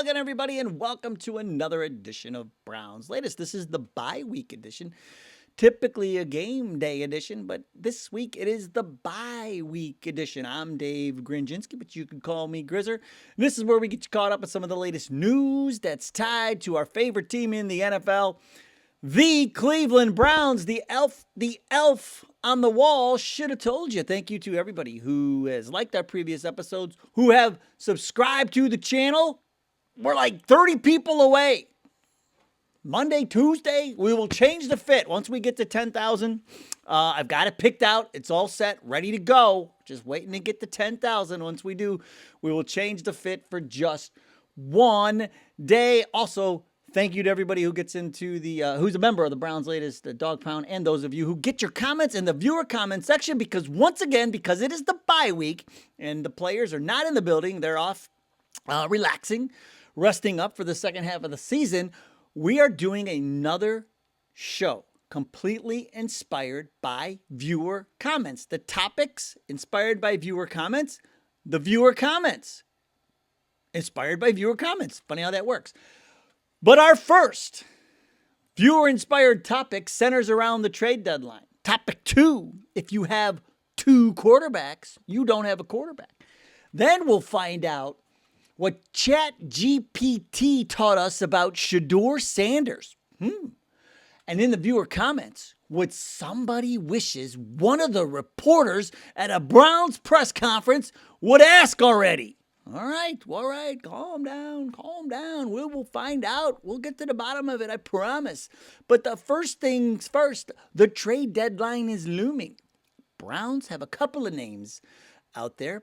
Again, everybody, and welcome to another edition of Browns Latest. This is the bye week edition, typically a game day edition, but this week it is the bye week edition. I'm Dave Grendzynski, but you can call me Grizzer. This is where we get you caught up with some of the latest news that's tied to our favorite team in the NFL, the Cleveland Browns. The elf on the wall should have told you. Thank you to everybody who has liked our previous episodes, who have subscribed to the channel. We're like 30 people away. Monday, Tuesday, we will change the fit. Once we get to 10,000, I've got it picked out. It's all set, ready to go. Just waiting to get to 10,000. Once we do, we will change the fit for just one day. Also, thank you to everybody who gets into who's a member of the Browns Latest Dog Pound, and those of you who get your comments in the viewer comment section, because once again, because it is the bye week and the players are not in the building, they're off relaxing, resting up for the second half of the season, we are doing another show completely inspired by viewer comments. The topics inspired by viewer comments, the viewer comments inspired by viewer comments. Funny how that works. But our first viewer-inspired topic centers around the trade deadline. Topic 2, if you have 2 quarterbacks, you don't have a quarterback. Then we'll find out what ChatGPT taught us about Shedeur Sanders. And in the viewer comments, what somebody wishes one of the reporters at a Browns press conference would ask already. All right, calm down. We will find out. We'll get to the bottom of it, I promise. But the first things first, the trade deadline is looming. Browns have a couple of names out there.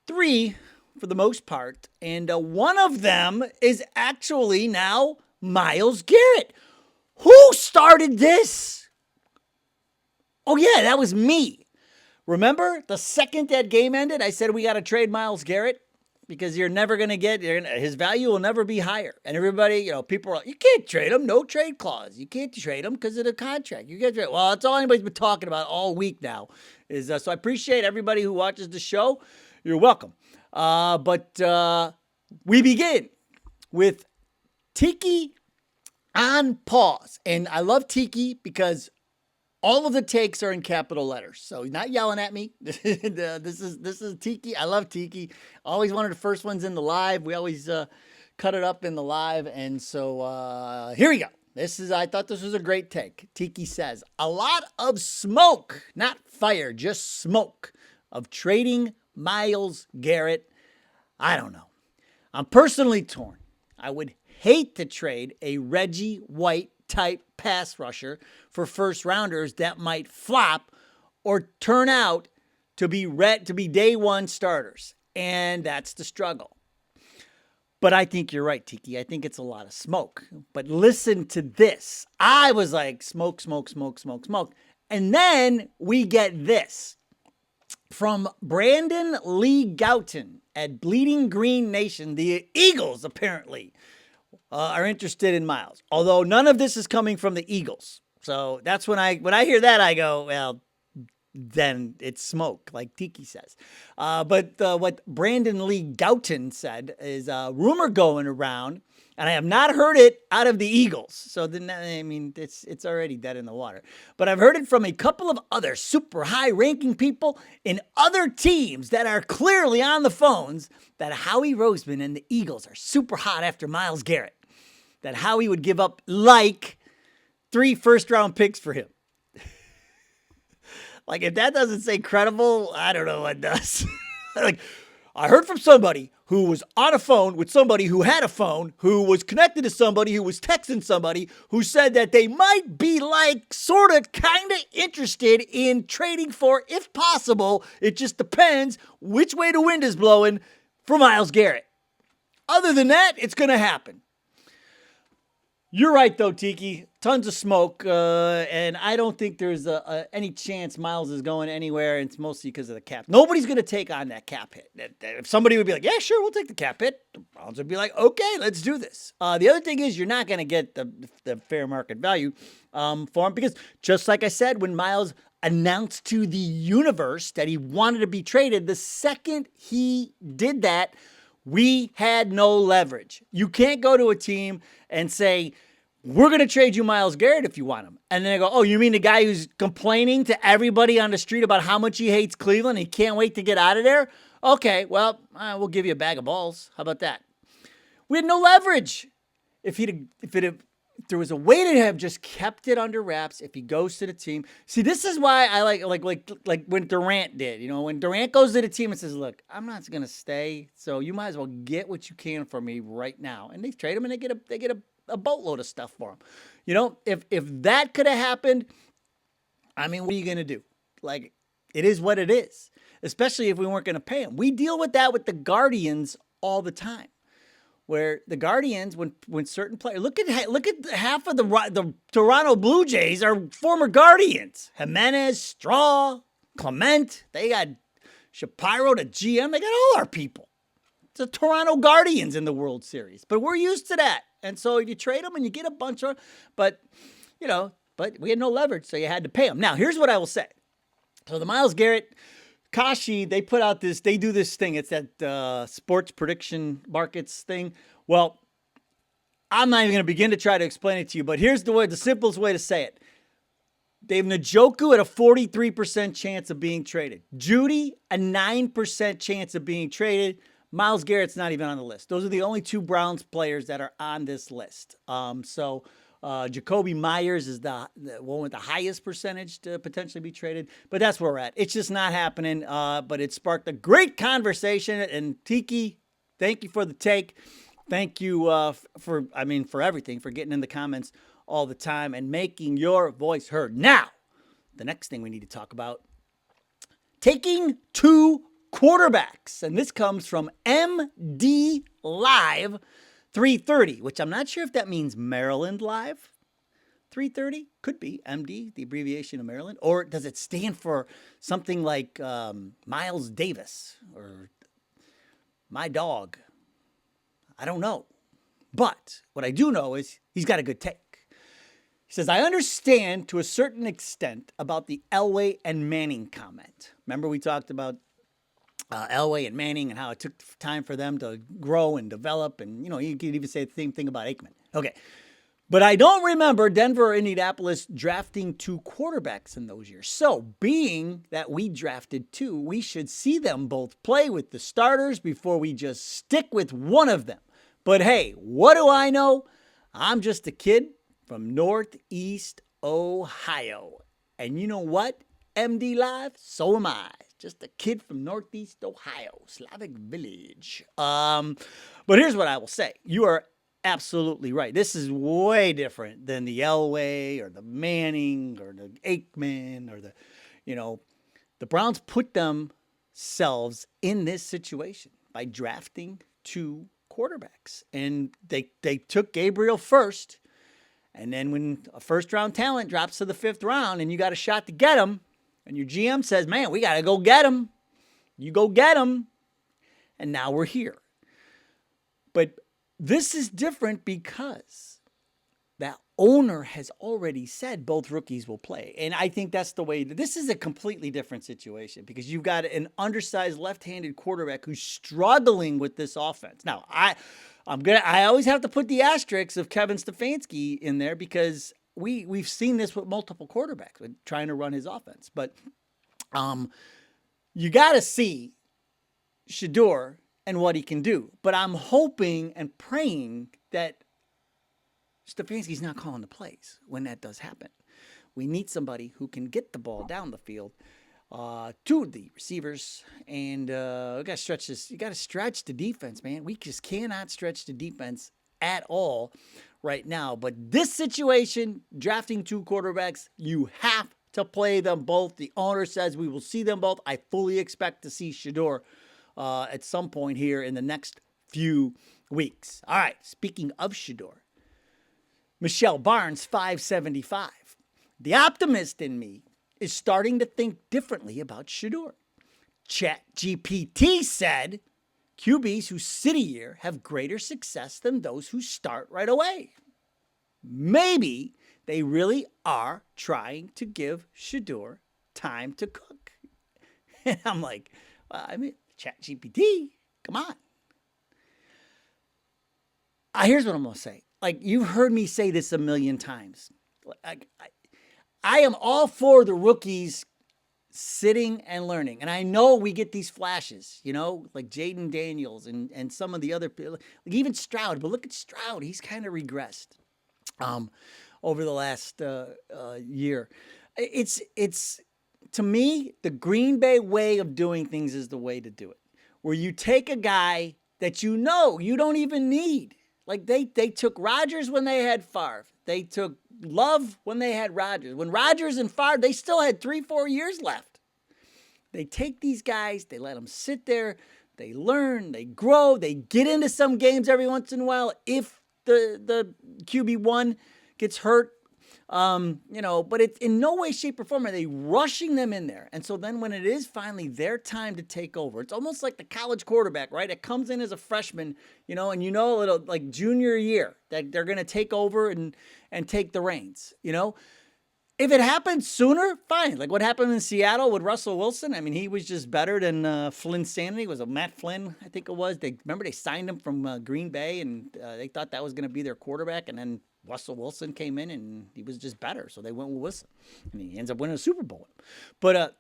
3 for the most part, and one of them is actually now Myles Garrett. Who started this? Oh yeah, that was me. Remember the second that game ended, I said we got to trade Myles Garrett because you're never going to get, his value will never be higher. And everybody, people are like, you can't trade him, no trade clause. You can't trade him because of the contract. You can't trade. Well, that's all anybody's been talking about all week now. So I appreciate everybody who watches the show. You're welcome. But we begin with Tiki on pause. And I love Tiki because all of the takes are in capital letters. So he's not yelling at me. This is Tiki. I love Tiki. Always one of the first ones in the live. We always cut it up in the live. And so here we go. I thought this was a great take. Tiki says, a lot of smoke, not fire, just smoke of trading Myles Garrett. I don't know. I'm personally torn. I would hate to trade a Reggie White type pass rusher for first rounders that might flop or turn out to be day one starters. And that's the struggle. But I think you're right, Tiki. I think it's a lot of smoke. But listen to this. I was like, smoke. And then we get this. From Brandon Lee Gouton at Bleeding Green Nation, the Eagles apparently are interested in Myles. Although none of this is coming from the Eagles. So that's when I hear that, I go, well, then it's smoke, like Tiki says. But what Brandon Lee Gouton said is a rumor going around, and I have not heard it out of the Eagles. So then, it's already dead in the water. But I've heard it from a couple of other super high-ranking people in other teams that are clearly on the phones that Howie Roseman and the Eagles are super hot after Myles Garrett. That Howie would give up like 3 first-round picks for him. Like, if that doesn't say credible, I don't know what does. Like, I heard from somebody who was on a phone with somebody who had a phone, who was connected to somebody who was texting somebody, who said that they might be like sort of kind of interested in trading for, if possible, it just depends which way the wind is blowing, for Myles Garrett. Other than that, it's going to happen. You're right, though, Tiki. Tons of smoke, and I don't think there's any chance Myles is going anywhere. It's mostly because of the cap. Nobody's going to take on that cap hit. If somebody would be like, yeah, sure, we'll take the cap hit, the Browns would be like, okay, let's do this. The other thing is you're not going to get the fair market value for him because just like I said, when Myles announced to the universe that he wanted to be traded, the second he did that, We had no leverage. You can't go to a team and say, we're going to trade you Myles Garrett if you want him. And then they go, oh, you mean the guy who's complaining to everybody on the street about how much he hates Cleveland? He can't wait to get out of there? Okay, well, we'll give you a bag of balls. How about that? We had no leverage. If there was a way to have just kept it under wraps, if he goes to the team. See, this is why I like when Durant did. You know, when Durant goes to the team and says, look, I'm not going to stay, so you might as well get what you can from me right now. And they trade him and they get a boatload of stuff for him. You know, if that could have happened, I mean, what are you going to do? Like, it is what it is, especially if we weren't going to pay him. We deal with that with the Guardians all the time, where the Guardians, when certain players, look at half of the Toronto Blue Jays are former Guardians. Jimenez, Straw, Clement, they got Shapiro, the GM, they got all our people. It's the Toronto Guardians in the World Series, but we're used to that. And so you trade them and you get a bunch of, but we had no leverage, so you had to pay them. Now, here's what I will say. So the Myles Garrett, Kashi, they do this thing. It's that sports prediction markets thing. Well, I'm not even going to begin to try to explain it to you, but here's the simplest way to say it. They have Njoku at a 43% chance of being traded. Judy, a 9% chance of being traded. Myles Garrett's not even on the list. Those are the only two Browns players that are on this list. Jacoby Myers is the one with the highest percentage to potentially be traded, but that's where we're at. It's just not happening, but it sparked a great conversation. And Tiki, thank you for the take. Thank you for everything, for getting in the comments all the time and making your voice heard. Now, the next thing we need to talk about, taking two quarterbacks, and this comes from MD Live 330, which I'm not sure if that means Maryland Live 330. Could be MD, the abbreviation of Maryland, or does it stand for something like Miles Davis or my dog? I don't know. But what I do know is he's got a good take. He says, I understand to a certain extent about the Elway and Manning comment. Remember we talked about Elway and Manning and how it took time for them to grow and develop. And, you could even say the same thing about Aikman. Okay. But I don't remember Denver or Indianapolis drafting two quarterbacks in those years. So being that we drafted two, we should see them both play with the starters before we just stick with one of them. But hey, what do I know? I'm just a kid from Northeast Ohio. And you know what? MD Live, so am I. Just a kid from Northeast Ohio, Slavic Village. But here's what I will say. You are absolutely right. This is way different than the Elway or the Manning or the Aikman or the Browns put themselves in this situation by drafting two quarterbacks. And they took Gabriel first. And then when a first-round talent drops to the fifth round and you got a shot to get him, and your GM says, man, we got to go get him. You go get him. And now we're here. But this is different because that owner has already said both rookies will play. And I think that's the way. This is a completely different situation because you've got an undersized left-handed quarterback who's struggling with this offense. Now, I always have to put the asterisks of Kevin Stefanski in there because we've seen this with multiple quarterbacks with trying to run his offense. But you got to see Shedeur and what he can do. But I'm hoping and praying that Stefanski's not calling the plays when that does happen. We need somebody who can get the ball down the field to the receivers. And we got to stretch this. You got to stretch the defense, man. We just cannot stretch the defense at all right now. But this situation, drafting two quarterbacks, you have to play them both. The owner says we will see them both. I fully expect to see Shedeur at some point here in the next few weeks. All right, speaking of Shedeur, Michelle Barnes, 575. The optimist in me is starting to think differently about Shedeur. ChatGPT said QBs who sit a year have greater success than those who start right away. Maybe they really are trying to give Shedeur time to cook. And I'm like, well, ChatGPT, come on. Here's what I'm going to say. Like, you've heard me say this a million times. I am all for the rookies sitting and learning. And I know we get these flashes, like Jaden Daniels and some of the other people, like even Stroud. But look at Stroud. He's kind of regressed over the last year. It's to me, the Green Bay way of doing things is the way to do it, where you take a guy that you don't even need. Like they took Rodgers when they had Favre. They took Love when they had Rodgers. When Rodgers and Favre, they still had 3-4 years left. They take these guys, they let them sit there, they learn, they grow, they get into some games every once in a while if the QB1 gets hurt. But it's in no way, shape, or form are they rushing them in there. And so then when it is finally their time to take over, it's almost like the college quarterback, right? It comes in as a freshman, and it'll like junior year that they're going to take over and take the reins, If it happens sooner, fine. Like what happened in Seattle with Russell Wilson. I mean, he was just better than Flynn Sanity. It was a Matt Flynn, I think it was. They signed him from Green Bay, and they thought that was going to be their quarterback, and then Russell Wilson came in, and he was just better, so they went with Wilson, and he ends up winning a Super Bowl. But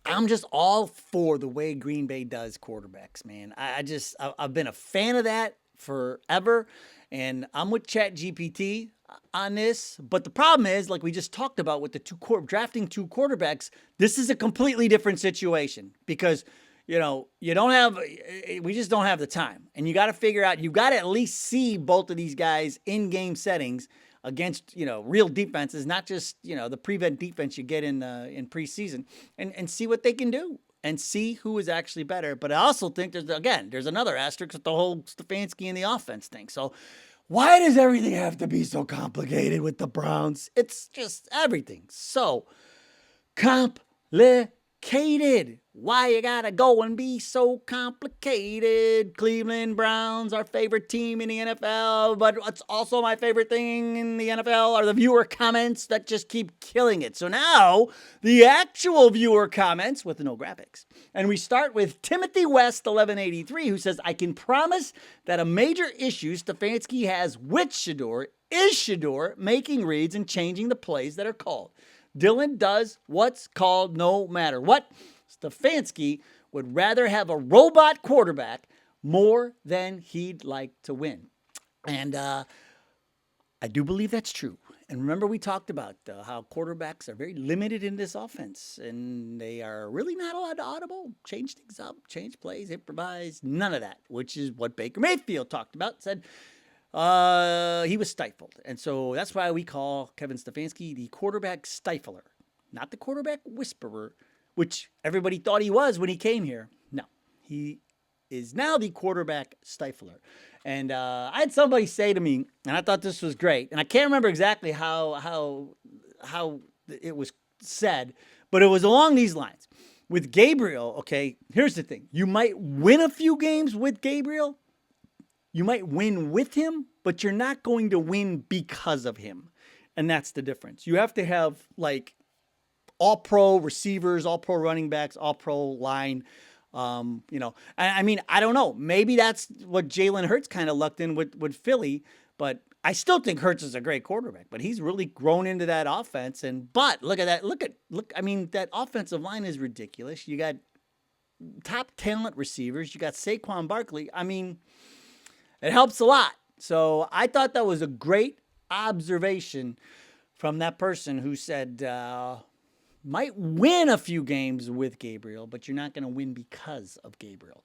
I'm just all for the way Green Bay does quarterbacks, man. I've been a fan of that forever, and I'm with ChatGPT on this. But the problem is, like we just talked about with the drafting two quarterbacks, this is a completely different situation because we just don't have the time. And you got to figure out, you got to at least see both of these guys in game settings against, real defenses, not just, the prevent defense you get in preseason and see what they can do and see who is actually better. But I also think there's another asterisk with the whole Stefanski and the offense thing. So why does everything have to be so complicated with the Browns? It's just everything so complicated. Why you gotta go and be so complicated? Cleveland Browns, our favorite team in the NFL, but what's also my favorite thing in the NFL are the viewer comments that just keep killing it. So now, the actual viewer comments with no graphics. And we start with Timothy West 1183, who says, I can promise that a major issue Stefanski has with Shedeur is Shedeur making reads and changing the plays that are called. Dylan does what's called no matter what. Stefanski would rather have a robot quarterback more than he'd like to win. And I do believe that's true. And remember we talked about how quarterbacks are very limited in this offense. And they are really not allowed to audible, change things up, change plays, improvise, none of that. Which is what Baker Mayfield talked about, said he was stifled. And so that's why we call Kevin Stefanski the quarterback stifler, not the quarterback whisperer, which everybody thought he was when he came here. No, he is now the quarterback stifler. And I had somebody say to me, and I thought this was great, and I can't remember exactly how it was said, but it was along these lines. With Gabriel, okay, here's the thing. You might win a few games with Gabriel. You might win with him, but you're not going to win because of him. And that's the difference. You have to have, like, all-pro receivers, all-pro running backs, all-pro line. I mean, I don't know. Maybe that's what Jalen Hurts kind of lucked in with Philly, but I still think Hurts is a great quarterback. But he's really grown into that offense. But look at that. Look. I mean, that offensive line is ridiculous. You got top talent receivers. You got Saquon Barkley. I mean, it helps a lot. So I thought that was a great observation from that person who said, might win a few games with Gabriel, but you're not going to win because of Gabriel.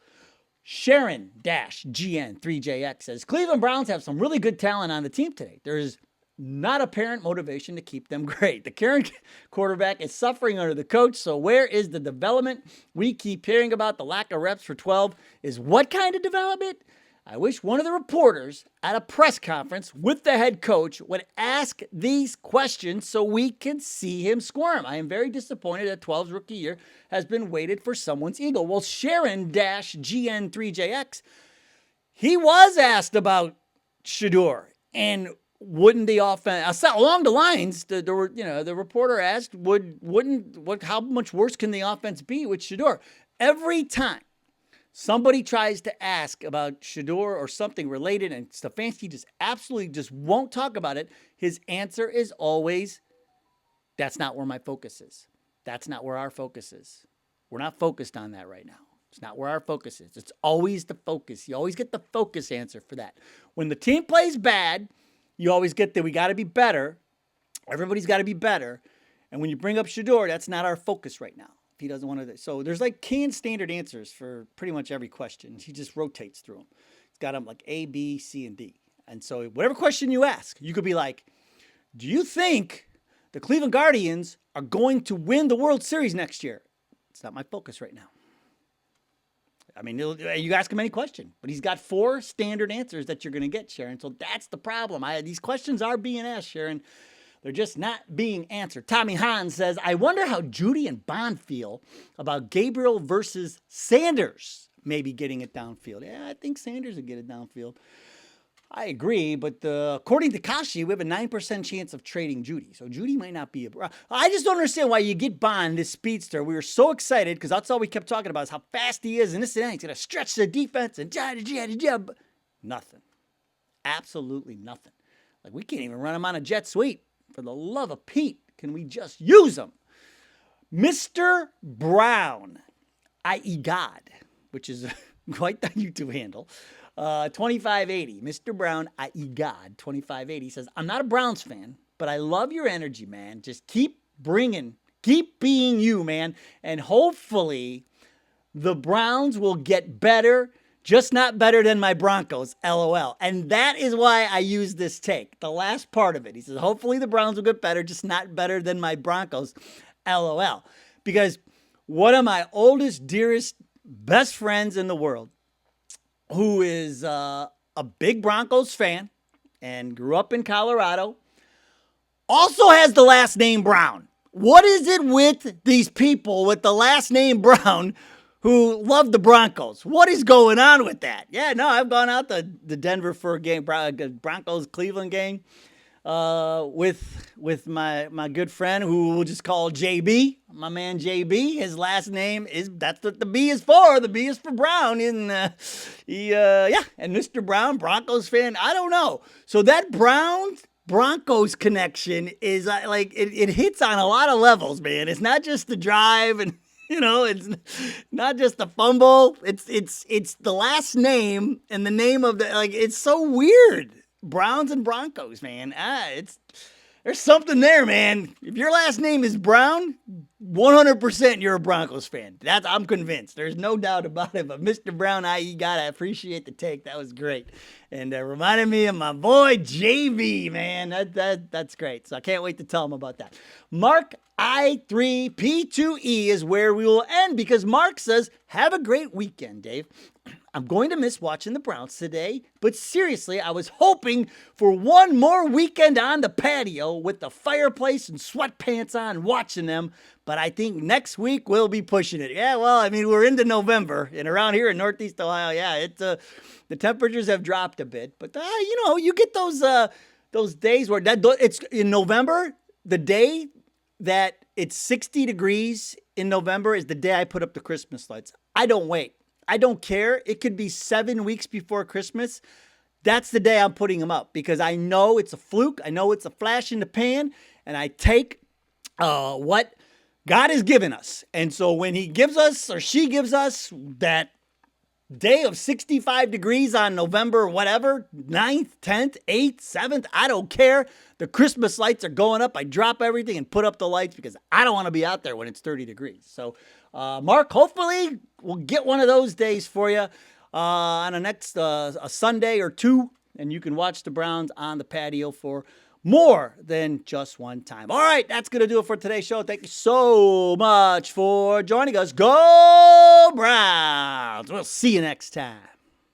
Sharon-GN3JX says, Cleveland Browns have some really good talent on the team today. There is not apparent motivation to keep them great. The current quarterback is suffering under the coach, so where is the development? We keep hearing about the lack of reps for 12. Is what kind of development? I wish one of the reporters at a press conference with the head coach would ask these questions so we can see him squirm. I am very disappointed that 12's rookie year has been weighted for someone's ego. Well, Sharon-GN3JX, he was asked about Shedeur and wouldn't the offense, along the lines, the reporter asked, how much worse can the offense be with Shedeur? Every time somebody tries to ask about Shedeur or something related and Stefanski just absolutely just won't talk about it, his answer is always, that's not where my focus is. That's not where our focus is. We're not focused on that right now. It's not where our focus is. It's always the focus. You always get the focus answer for that. When the team plays bad, you always get that we got to be better. Everybody's got to be better. And when you bring up Shedeur, that's not our focus right now. If he doesn't want to. So there's like canned standard answers for pretty much every question. He just rotates through them. He's got them like A, B, C, and D. And so whatever question you ask, you could be like, do you think the Cleveland Guardians are going to win the World Series next year? It's not my focus right now. I mean, you ask him any question, but he's got 4 standard answers that you're going to get, Sharon. So that's the problem. These questions are being asked, Sharon. They're just not being answered. Tommy Hahn says, I wonder how Judy and Bond feel about Gabriel versus Sanders maybe getting it downfield. Yeah, I think Sanders would get it downfield. I agree, but according to Kashi, we have a 9% chance of trading Judy. So Judy might not be I just don't understand why you get Bond, this speedster. We were so excited because that's all we kept talking about is how fast he is and this and that. He's going to stretch the defense and nothing. Absolutely nothing. Like, we can't even run him on a jet sweep. For the love of Pete, can we just use him? Mr. Brown, i.e. God, which is quite the YouTube handle, 2580. Mr. Brown, i.e. God, 2580 says, I'm not a Browns fan, but I love your energy, man. Just keep being you, man. And hopefully the Browns will get better. Just not better than my Broncos, LOL. And that is why I use this take. The last part of it. He says, hopefully the Browns will get better, just not better than my Broncos, LOL. Because one of my oldest, dearest, best friends in the world, who is a big Broncos fan and grew up in Colorado, also has the last name Brown. What is it with these people with the last name Brown who love the Broncos? What is going on with that? Yeah, no, I've gone out to Denver for a game, Broncos-Cleveland game, with my good friend who we'll just call JB, my man JB. His last name that's what the B is for. The B is for Brown. And and Mr. Brown, Broncos fan, I don't know. So that Broncos connection is it hits on a lot of levels, man. It's not just the drive and it's not just the fumble. It's the last name and the name of it's so weird. Browns and Broncos, man. There's something there, man. If your last name is Brown, 100% you're a Broncos fan. I'm convinced. There's no doubt about it. But Mr. Brown, i.e. God, I appreciate the take. That was great. And reminded me of my boy JV, man. That's great. So I can't wait to tell him about that. Mark I3P2E is where we will end because Mark says, have a great weekend, Dave. I'm going to miss watching the Browns today, but seriously, I was hoping for one more weekend on the patio with the fireplace and sweatpants on watching them, but I think next week we'll be pushing it. Yeah, well, I mean, we're into November, and around here in Northeast Ohio, yeah, the temperatures have dropped a bit, but you get those days where it's in November, the day that it's 60 degrees in November is the day I put up the Christmas lights. I don't wait. I don't care. It could be 7 weeks before Christmas. That's the day I'm putting them up because I know it's a fluke. I know it's a flash in the pan, and I take what God has given us. And so when he gives us or she gives us that day of 65 degrees on November, whatever, 9th, 10th, 8th, 7th, I don't care. The Christmas lights are going up. I drop everything and put up the lights because I don't want to be out there when it's 30 degrees. So, Mark, hopefully we'll get one of those days for you on a next a Sunday or two, and you can watch the Browns on the patio for more than just one time. All right, that's going to do it for today's show. Thank you so much for joining us. Go Browns! We'll see you next time.